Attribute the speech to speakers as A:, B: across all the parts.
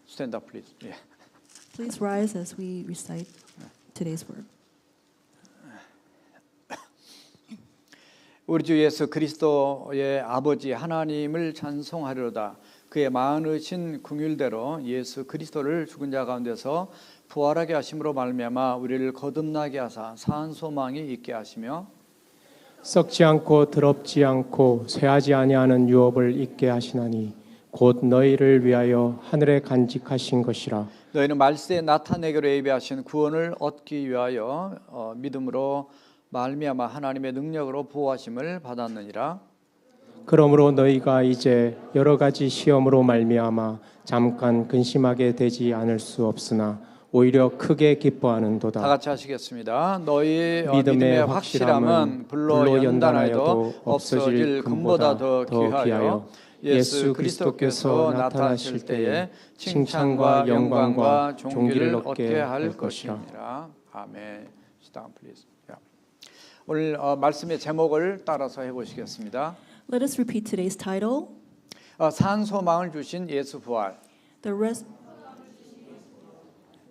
A: stand up, please. 예.
B: Please rise as we recite today's word.
A: 우리 주 예수 그리스도의 아버지 하나님을 찬송하리로다. 그의 많으신 긍휼대로 예수 그리스도를 죽은 자 가운데서 부활하게 하심으로 말미암아 우리를 거듭나게 하사 사한 소망이 있게 하시며
C: 썩지 않고 더럽지 않고 쇠하지 아니하는 유업을 있게 하시나니 곧 너희를 위하여 하늘에 간직하신 것이라.
A: 너희는 말세에 나타내기로 예비하신 구원을 얻기 위하여 믿음으로 말미암아 하나님의 능력으로 보호하심을 받았느니라.
C: 그러므로 너희가 이제 여러 가지 시험으로 말미암아 잠깐 근심하게 되지 않을 수 없으나 오히려 크게 기뻐하는도다.
A: 다 같이 하시겠습니다. 너희
C: 믿음의
A: 믿음의 확실함은 불로 연단하여도 없어질 금보다 더 귀하여 예수 그리스도께서 나타나실 때에 칭찬과 영광과 존귀를 얻게 할 것입니다. 아멘. Sit down, please. 오늘 말씀의 제목을 따라서 해보시겠습니다.
B: Let us repeat today's title.
A: 산 소망을 주신 예수 부활.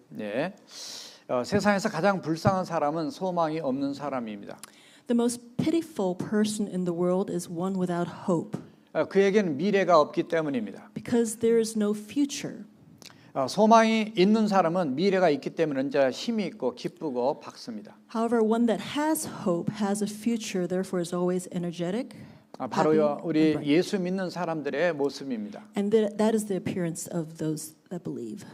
A: 네, 세상에서 가장 불쌍한 사람은 소망이 없는 사람입니다.
B: The most pitiful person in the world is one without hope.
A: 그에게는 미래가 없기 때문입니다.
B: Because there is no future.
A: 소망이 있는 사람은 미래가 있기 때문에 이제 힘이 있고 기쁘고 밝습니다.
B: However, one that has hope has a future, therefore is always energetic.
A: 바로 우리 예수 믿는 사람들의 모습입니다.
B: And that is the appearance of those that believe.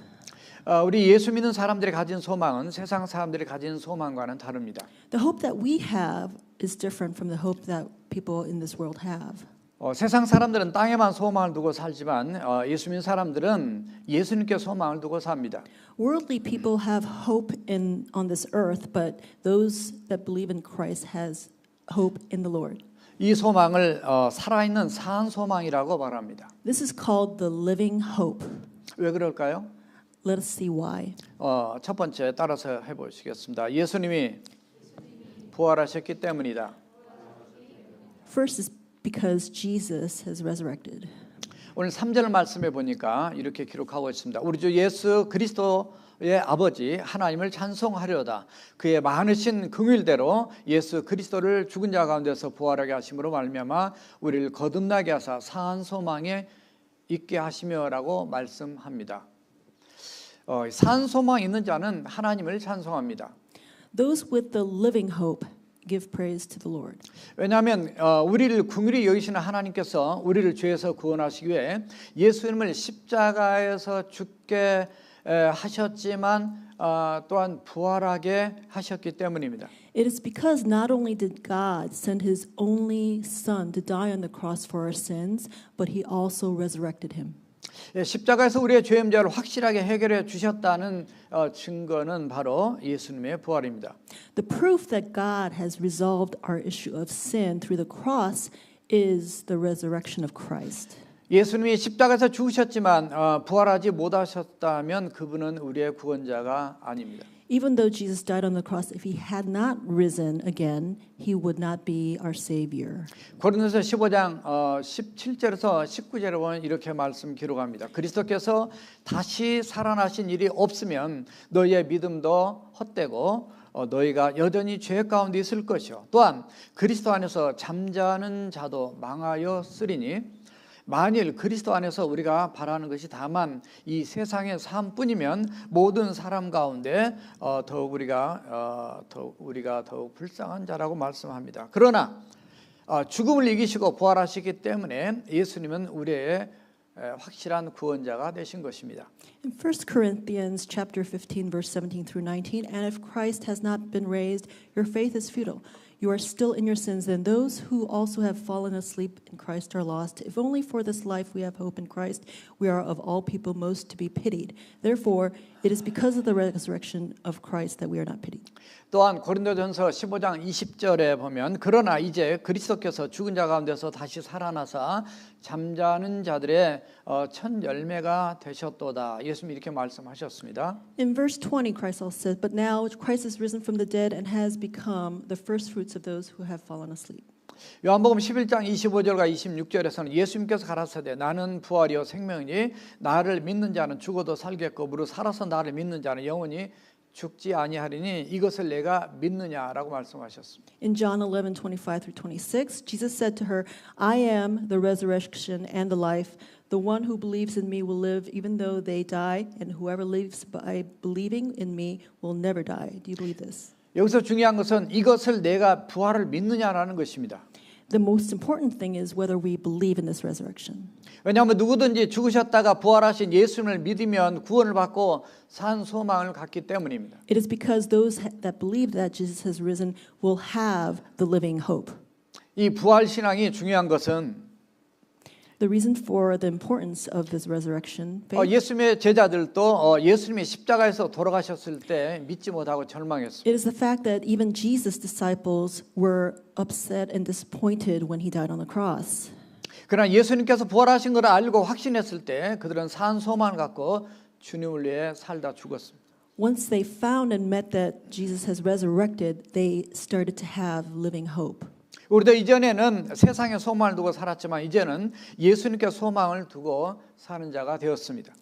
A: 우리 예수 믿는 사람들이 가진 소망은 세상 사람들이 가진 소망과는 다릅니다.
B: The hope that we have is different from the hope that people in this world have.
A: 세상 사람들은 땅에만 소망을 두고 살지만 예수 믿는 사람들은 예수님께 소망을 두고 삽니다.
B: Worldly people have hope on this earth, but those that believe in Christ has hope in the Lord.
A: 이 소망을 살아있는 산 소망이라고 말합니다.
B: This is called the living hope.
A: 왜 그럴까요?
B: Let us see why.
A: 첫 번째 따라서 해보시겠습니다. 예수님이 부활하셨기 때문이다.
B: First is because Jesus has resurrected.
A: 오늘 3절 말씀에 보니까 이렇게 기록하고 있습니다. 우리 주 예수 그리스도의 아버지 하나님을 찬송하려다. 그의 많으신 긍휼대로 예수 그리스도를 죽은 자 가운데서 부활하게 하심으로 말미암아 우리를 거듭나게 하사 사한 소망에 있게 하시며라고 말씀합니다. 산 소망 있는 자는 하나님을 찬송합니다.
B: Those with the living hope give praise to the Lord.
A: 왜냐하면 우리를 긍휼히 여기시는 하나님께서 우리를 죄에서 구원하시기 위해 예수님을 십자가에서 죽게 하셨지만 또한 부활하게 하셨기 때문입니다.
B: It is because not only did God send His only Son to die on the cross for our sins, but He also resurrected Him.
A: 십자가에서 우리의 죄의 문제를 확실하게 해결해 주셨다는 증거는 바로 예수님의 부활입니다.
B: The proof that God has resolved our issue of sin through the cross is the resurrection of Christ.
A: 예수님이 십자가에서 죽으셨지만 부활하지 못하셨다면 그분은 우리의 구원자가 아닙니다.
B: Even though Jesus died on the cross, if He had not risen again, He would not be our Savior.
A: 고린도서 15장 17절에서 19절에 보면 이렇게 말씀 기록합니다. 그리스도께서 다시 살아나신 일이 없으면 너희의 믿음도 헛되고 너희가 여전히 죄 가운데 있을 것이요. 또한 그리스도 안에서 잠자는 자도 망하여 쓰리니 만일 그리스도 안에서 우리가 바라는 것이 다만 이 세상의 삶뿐이면 모든 사람 가운데 더욱 우리가 더욱 불쌍한 자라고 말씀합니다. 그러나 죽음을 이기시고 부활하시기 때문에 예수님은 우리의 확실한 구원자가 되신 것입니다.
B: In 1 Corinthians chapter 15 verse 17 through 19, and if Christ has not been raised, your faith is futile. You are still in your sins, then those who also have fallen asleep in Christ are lost. If only for this life we have hope in Christ, we are of all people most to be pitied. Therefore, it is because of the resurrection of Christ that we are not pitied.
A: 또한 고린도전서 15장 20절에 보면 그러나 이제 그리스도께서 죽은 자 가운데서 다시 살아나사 잠자는 자들의 첫 열매가 되셨도다. 예수님이 이렇게 말씀하셨습니다.
B: In verse 20, Christ also said, "But now Christ is risen from the dead and has become the first fruits of those who have fallen asleep."
A: 요한복음 11장 25절과 26절에서는 예수님께서 가라사대 나는 부활이요 생명이니 나를 믿는 자는 죽어도 살겠고 무릇 살아서 나를 믿는 자는 영원히 죽지 아니하리니 이것을 내가 믿느냐라고 말씀하셨습니다.
B: In John 11:25 through 26, Jesus said to her, I am the resurrection and the life. The one who believes in me will live even though they die, and whoever lives by believing in me will never die. Do you believe this?
A: 여기서 중요한 것은 이것을 내가 부활을 믿느냐라는 것입니다.
B: The most important thing is whether we believe in this resurrection.
A: 왜냐하면 누구든지 죽으셨다가 부활하신 예수님을 믿으면 구원을 받고 산 소망을 갖기 때문입니다.
B: It is because those that believe that Jesus has risen will have the living hope.
A: 이 부활 신앙이 중요한 것은
B: The reason for the importance of this resurrection faith
A: 예수님의 제자들도 예수님이 십자가에서 돌아가셨을 때 믿지 못하고 절망했습니다.
B: it is the fact that even Jesus' disciples were upset and disappointed when he died on the cross.
A: 그러나 예수님께서 부활하신 것을 알고 확신했을 때 그들은 산 소망을 갖고 주님을 위해 살다 죽었습니다.
B: Once they found and met that Jesus has resurrected, they started to have living hope.
A: 우리도 이전에는 세상에 소망을 두고 살았지만 이제는 예수님께 소망을 두고 사는 자가 되었습니다.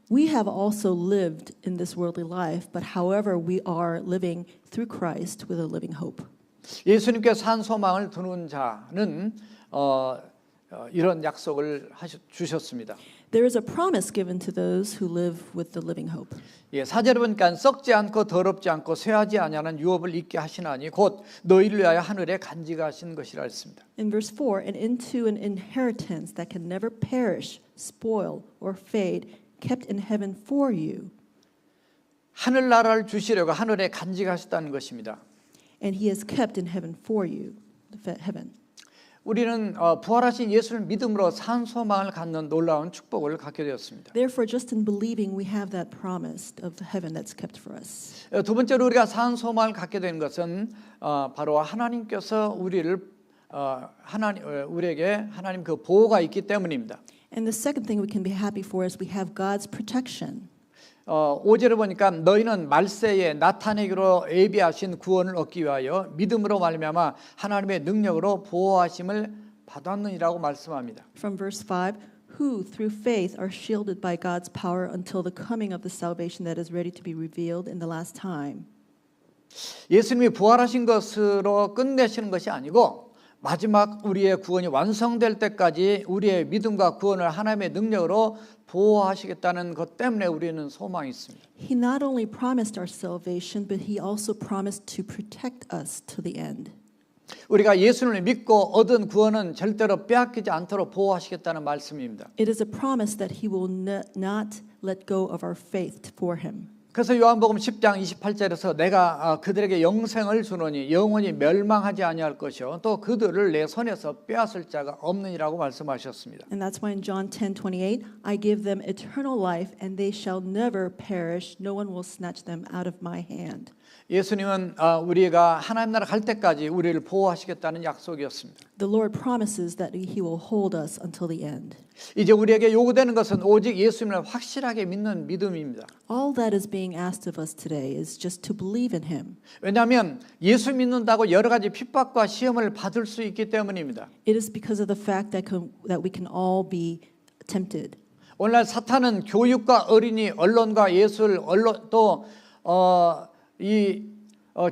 B: We have also lived in this worldly life, but however, we are living through Christ with a living hope.
A: 예수님께 산 소망을 두는 자는 이런 약속을 주셨습니다.
B: There is a promise given to those who live with the living hope.
A: 예, 4절에 보니까 썩지 않고 더럽지 않고 쇠하지 아니하는 유업을 입게 하시나니 곧 너희를 위하여 하늘에 간직하신 것이라 했습니다.
B: In verse 4, and into an inheritance that can never perish, spoil, or fade, kept in heaven for you.
A: 하늘나라를 주시려고 하늘에 간직하셨다는 것입니다.
B: And he has kept in heaven for you, heaven.
A: 우리는 부활하신 예수를 믿음으로 산 소망을 갖는 놀라운 축복을 갖게 되었습니다.
B: Therefore, just in believing, we have that promise of the heaven that's kept for us.
A: 두 번째로 우리가 산 소망을 갖게 된 것은 바로 하나님께서 우리에게 하나님 그 보호가 있기 때문입니다.
B: And the second thing we can be happy for is we have God's protection.
A: 5절을 보니까 너희는 말세에 나타내기로 예비하신 구원을 얻기 위하여 믿음으로 말미암아 하나님의 능력으로 보호하심을 받았느니라고 말씀합니다.
B: From verse 5, who through faith are shielded by God's power until the coming of the salvation that is ready to be revealed in the last time.
A: 예수님이 부활하신 것으로 끝내시는 것이 아니고 마지막 우리의 구원이 완성될 때까지 우리의 믿음과 구원을 하나님의 능력으로 보호하시겠다는 것 때문에 우리는 소망이 있습니다.
B: He not only promised our salvation, but he also promised to protect us to the end.
A: 우리가 예수님을 믿고 얻은 구원은 절대로 빼앗기지 않도록 보호하시겠다는 말씀입니다.
B: It is a promise that he will not let go of our faith for him.
A: 그래서 요한복음 10장 28절에서 내가 그들에게 영생을 주노니 영원히 멸망하지 아니할 것이요 또 그들을 내 손에서 빼앗을 자가 없느니라고 말씀하셨습니다.
B: And that's why in John 10:28, I give them eternal life and they shall never perish. No one will snatch them out of my hand.
A: 예수님은 우리가 하나님 나라 갈 때까지 우리를 보호하시겠다는 약속이었습니다.
B: The Lord promises that he will hold us until the end.
A: 이제 우리에게 요구되는 것은 오직 예수님을 확실하게 믿는 믿음입니다.
B: All that is being asked of us today is just to believe in him.
A: 왜냐하면 예수 믿는다고 여러 가지 핍박과 시험을 받을 수 있기 때문입니다.
B: It is because of the fact that we can all be tempted.
A: 오늘날 사탄은 교육과 어린이, 언론과 예술, 또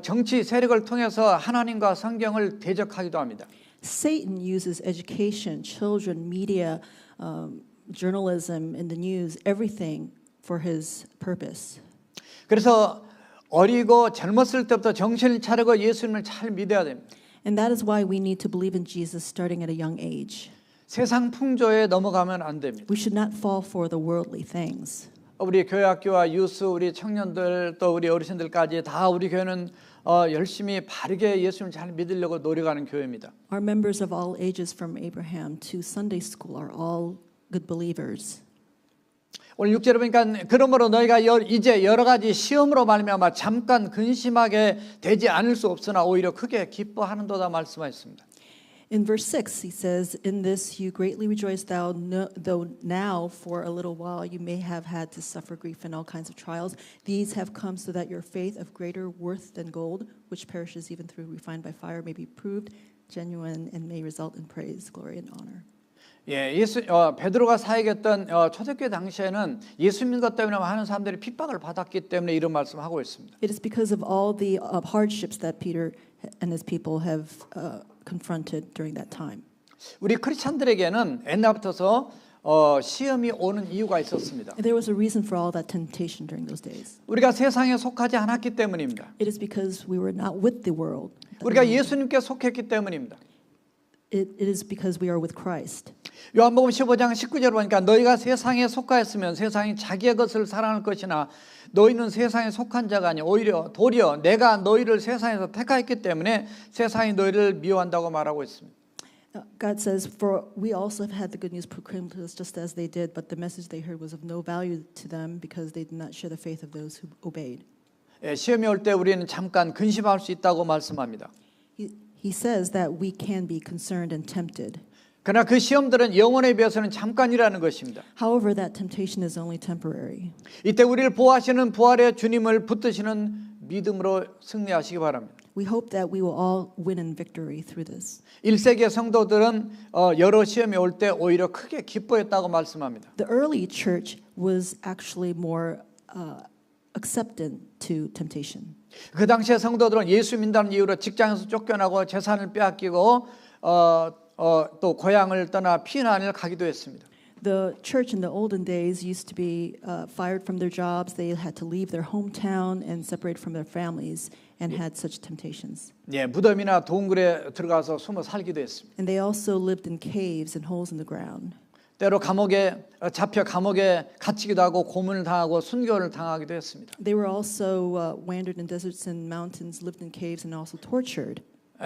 A: 정치 세력을 통해서 하나님과 성경을 대적하기도 합니다.
B: Satan uses education, children, media, journalism, and the news, everything for his purpose.
A: 그래서 어리고 젊었을 때부터 정신을 차리고 예수님을 잘 믿어야 됩니다.
B: And that is why we need to believe in Jesus starting at a young age.
A: 세상 풍조에 넘어가면 안 됩니다.
B: We should not fall for the worldly things.
A: 우리 교회학교와 유스, 우리 청년들 또 우리 어르신들까지 다 우리 교회는 열심히 바르게 예수님을 잘 믿으려고 노력하는 교회입니다.
B: Our members of all ages from Abraham to Sunday school are all good believers.
A: 오늘 6절에 보니까 그러므로 너희가 이제 여러 가지 시험으로 말미암아 잠깐 근심하게 되지 않을 수 없으나 오히려 크게 기뻐하는도다 말씀하셨습니다.
B: In verse 6, he says, In this you greatly rejoice, though now for a little while you may have had to suffer grief and all kinds of trials. These have come so that your faith of greater worth than gold, which perishes even through refined by fire, may be proved genuine, and may result in praise, glory, and honor.
A: 예, 베드로가 사역했던 초대교회 당시에는 예수 믿는 것 때문에 많은 사람들이 핍박을 받았기 때문에 이런 말씀하고 있습니다.
B: It is because of all the hardships that Peter and his people have confronted during that time.
A: 우리 크리스찬들에게는 옛날부터서 시험이 오는 이유가 있었습니다.
B: There was a reason for all that temptation during those days.
A: 우리가 세상에 속하지 않았기 때문입니다.
B: It is because we were not with the world.
A: 우리가 예수님께 속했기 때문입니다.
B: It is because we are with Christ.
A: 요한복음 15장 19절 보니까 너희가 세상에 속하였으면 세상이 자기의 것을 사랑할 것이나 너희는 세상에 속한 자가 아니 오히려 도리어 내가 너희를 세상에서 택하였기 때문에 세상이 너희를 미워한다고 말하고 있습니다.
B: God says, "For we also have had the good news proclaimed to us just as they did, but the message they heard was of no value to them because they did not share the faith of those who obeyed."
A: 시험이 올 때 우리는 잠깐 근심할 수 있다고 말씀합니다.
B: He says that we can be concerned and tempted.
A: 그러나 그 시험들은 영혼에 비해서는 잠깐이라는 것입니다.
B: However, that temptation is only temporary.
A: 이때 우리를 보호하시는 부활의 주님을 붙드시는 믿음으로 승리하시기 바랍니다.
B: We hope that we will all win in victory through this.
A: 1세기 성도들은 여러 시험이 올 때 오히려 크게 기뻐했다고 말씀합니다.
B: The early church was actually more acceptant to temptation.
A: 그 당시에 성도들은 예수 믿는다는 이유로 직장에서 쫓겨나고 재산을 빼앗기고 또 고향을 떠나 피난을 가기도 했습니다.
B: The church in the olden days used to be fired from their jobs. They had to leave their hometown and separate from their families and had such temptations.
A: 예, 무덤이나 동굴에 들어가서 숨어 살기도 했습니다.
B: And they also lived in caves and holes in the ground.
A: 때로 잡혀 감옥에 갇히기도 하고 고문을 당하고 순교를 당하기도 했습니다.
B: They were also wandered in deserts and mountains, lived in caves, and also tortured.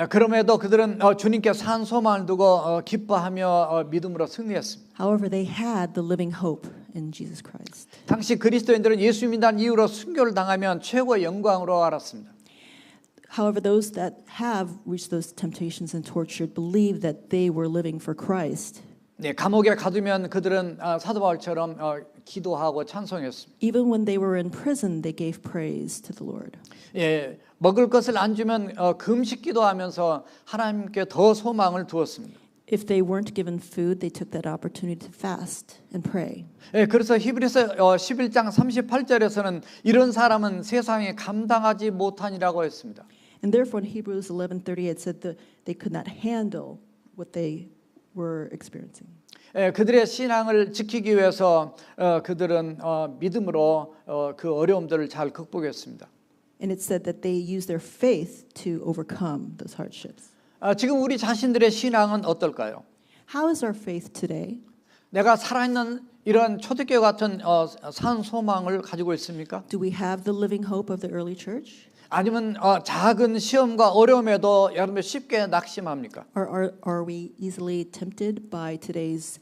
A: 그럼에도 그들은 주님께 산 소망을 두고 기뻐하며 믿음으로 승리했습니다.
B: However, they had the living hope in Jesus Christ.
A: 당시 그리스도인들은 예수 믿는 이유로 순교를 당하면 최고의 영광으로 알았습니다.
B: However, those that have reached those temptations and tortured believe that they were living for Christ.
A: 네, 감옥에 가두면 그들은 사도 바울처럼 기도하고 찬송했습니다.
B: Even when they were in prison, they gave praise to the Lord.
A: 예, 먹을 것을 안 주면 금식 기도하면서 하나님께 더 소망을 두었습니다.
B: If they weren't given food, they took that opportunity to fast and pray.
A: 예, 그래서 히브리서 11장 38절에서는 이런 사람은 세상에 감당하지 못하니라고 했습니다.
B: And therefore, in Hebrews 11:38 said that they could not handle what they were experiencing.
A: 예, 그들의 신앙을 지키기 위해서 그들은 믿음으로 그 어려움들을 잘 극복했습니다.
B: And it said that they used their faith to overcome those hardships.
A: 지금 우리 자신들의 신앙은 어떨까요?
B: How is our faith today?
A: 내가 살아있는 이런 초대교회 같은 산 소망을 가지고 있습니까?
B: Do we have the living hope of the early church?
A: 아니면 작은 시험과 어려움에도 여러분 쉽게 낙심합니까?
B: Or are we easily tempted by today's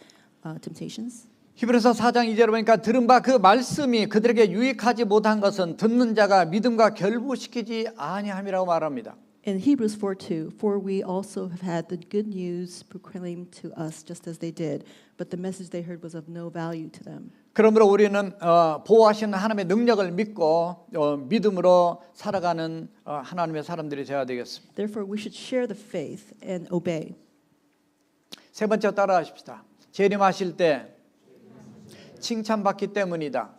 B: temptations?
A: 히브리서 4장 2절에 보니까 들은 바 그 말씀이 그들에게 유익하지 못한 것은 듣는 자가 믿음과 결부시키지 아니함이라고 말합니다.
B: In Hebrews 4:2, for we also have had the good news proclaimed to us just as they did, but the message they heard was of no value to them.
A: 그러므로 우리는 보호하시는 하나님의 능력을 믿고 믿음으로 살아가는 하나님의 사람들이 되어야 되겠습니다.
B: Therefore, we should share the faith and obey.
A: 세 번째 따라하십시다. 재림하실 때 칭찬받기 때문이다.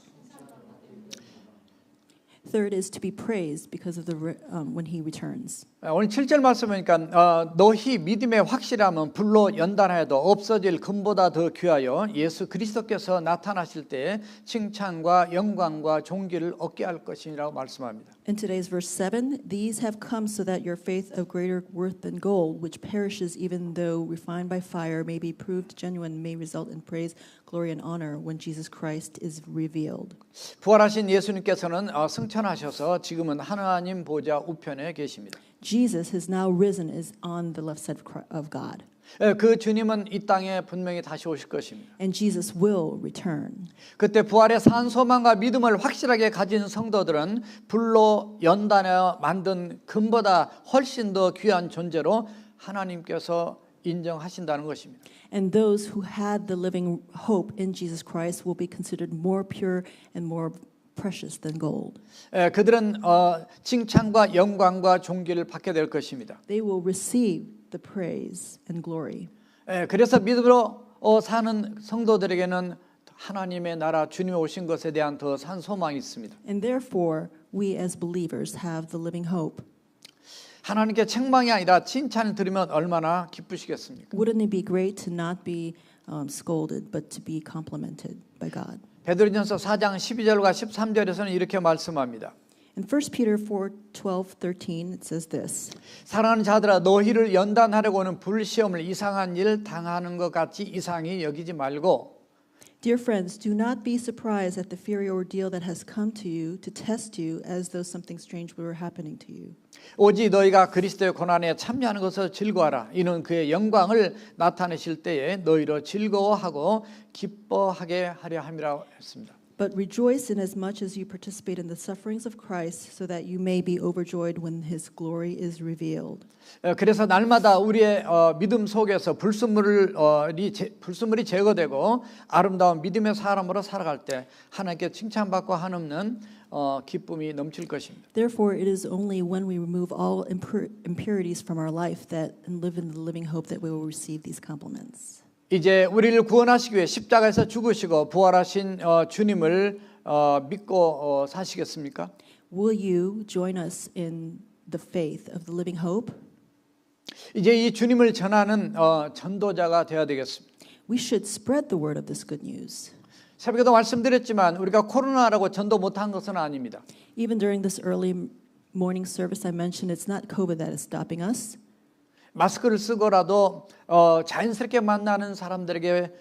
B: Third is to be praised because of when he returns.
A: 오늘 7절 말씀 보니까 너희 믿음의 확실함은 불로 연단하여도 없어질 금보다 더 귀하여 예수 그리스도께서 나타나실 때 칭찬과 영광과 존귀를 얻게 할 것이라고 말씀합니다.
B: In today's verse 7, these have come so that your faith of greater worth than gold, which perishes even though refined by fire, may be proved genuine, may result in praise, glory, and honor when Jesus Christ is revealed.
A: 부활하신 예수님께서는 승천하셔서 지금은 하나님 보좌 우편에 계십니다.
B: Jesus has now risen, is on the left side of God.
A: 그 주님은 이 땅에 분명히 다시 오실 것입니다.
B: And Jesus will return.
A: 그때 부활의 산 소망과 믿음을 확실하게 가진 성도들은 불로 연단하여 만든 금보다 훨씬 더 귀한 존재로 하나님께서 인정하신다는 것입니다.
B: And those who had the living hope in Jesus Christ will be considered more pure and more precious than gold.
A: 그들은 칭찬과 영광과 존귀를 받게 될 것입니다.
B: They will receive the praise and glory.
A: 그래서 믿음으로 사는 성도들에게는 하나님의 나라 주님이 오신 것에 대한 더 산 소망이 있습니다.
B: And therefore, we as believers have the living hope.
A: 하나님께 책망이 아니라 칭찬을 들으면 얼마나 기쁘시겠습니까?
B: Wouldn't it be great to not be scolded, but to be complimented by God?
A: 베드로전서 4장 12절과 13절에서는 이렇게 말씀합니다.
B: In 1 Peter 4:12-13, it says this.
A: 사랑하는 자들아 너희를 연단하려고 하는 불시험을 이상한 일 당하는 것 같이 이상히 여기지 말고
B: Dear friends, do not be surprised at the fiery ordeal that has come to you to test you as though something strange were happening to you.
A: 오직 너희가 그리스도의 고난에 참여하는 것을 즐거워하라. 이는 그의 영광을 나타내실 때에 너희로 즐거워하고 기뻐하게 하려 함이라고 했습니다.
B: But rejoice in as much as you participate in the sufferings of Christ, so that you may be overjoyed when His glory is revealed.
A: 그래서 날마다 우리의 믿음 속에서 불순물이 제거되고 아름다운 믿음의 사람으로 살아갈 때 하나님께 칭찬받고 한없는 기쁨이 넘칠 것입니다.
B: Therefore, it is only when we remove all impurities from our life that and live in the living hope that we will receive these compliments.
A: 이제 우리를 구원하시기 위해 십자가에서 죽으시고 부활하신 주님을 믿고 사시겠습니까?
B: Will you join us in the faith of the living hope?
A: 이제 이 주님을 전하는 전도자가 되어야 되겠습니다.
B: We should spread the word of this good news.
A: 새벽에도 말씀드렸지만 우리가 코로나라고 전도 못한 것은 아닙니다.
B: Even during this early morning service, I mentioned it's not COVID that is stopping us.
A: 마스크를 쓰고라도 자연스럽게 만나는 사람들에게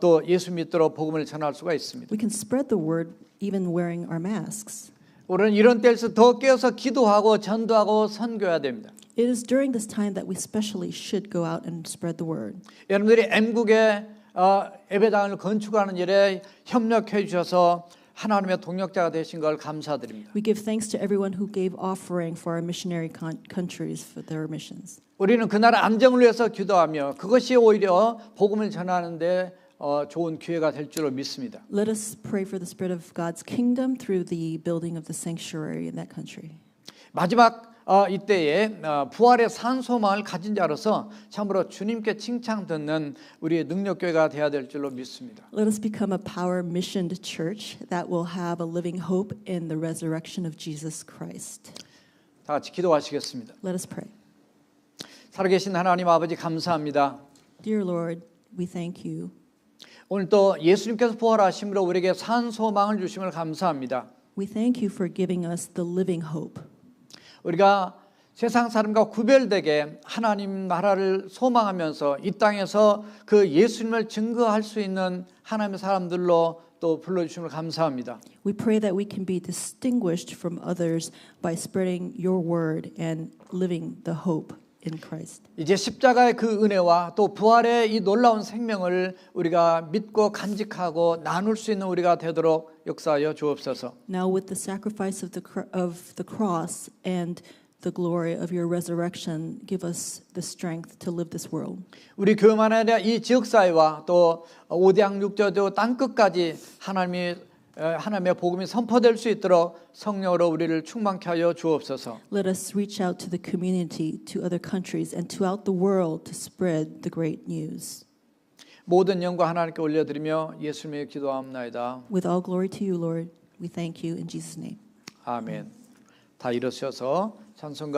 A: 또 예수 믿도록 복음을 전할 수가 있습니다.
B: We can spread the word even wearing our masks.
A: 우리는 이런 때에서 더 깨어서 기도하고 전도하고 선교해야 됩니다.
B: It is during this time that we especially should go out and spread the word.
A: 여러분들이 M국에 예배당을 건축하는 일에 협력해 주셔서 하나님의 동역자가 되신 걸 감사드립니다.
B: We give thanks to everyone who gave offering for our missionary countries for their missions.
A: 우리는 그 나라 안정을 위해서 기도하며 그것이 오히려 복음을 전하는데 좋은 기회가 될 줄로 믿습니다.
B: Let us pray for the spread of God's kingdom through the building of the sanctuary in that country.
A: 마지막 이때에 부활의 산 소망을 가진 자로서 참으로 주님께 칭찬 듣는 우리의 능력교회가 되어야 될 줄로 믿습니다.
B: Let us become a power missioned church that will have a living hope in the resurrection of Jesus Christ.
A: 다 같이 기도하시겠습니다.
B: Let us pray.
A: 살아계신 하나님 아버지 감사합니다.
B: Dear Lord, we thank you.
A: 오늘 또 예수님께서 부활하심으로 우리에게 산 소망을 주심을 감사합니다.
B: We thank you for giving us the living hope.
A: 우리가 세상 사람과 구별되게 하나님 나라를 소망하면서 이 땅에서 그 예수님을 증거할 수 있는 하나님의 사람들로 또 불러주심을 감사합니다.
B: We pray that we can be distinguished from others by spreading your word and living the hope in Christ.
A: 이제 십자가의 그 은혜와 또 부활의 이 놀라운 생명을 우리가 믿고 간직하고 나눌 수 있는 우리가 되도록 역사하여 주옵소서.
B: Now with the sacrifice of the cross and the glory of your resurrection, give us the strength to live this world.
A: 우리 교회만 아니라 이 지역사회와 또 오대양 육저도 땅끝까지 하나님의 복음이 선포될 수 있도록 성령으로 우리를 충만케 하여 주옵소서.
B: Let us reach out to the community, to other countries, and throughout the world to spread the great news.
A: 모든 영광 하나님께 올려드리며 예수님의 기도합나이다.
B: With all glory to you, Lord, we thank you in Jesus' name.
A: 아멘. 다 일어서셔서 찬송가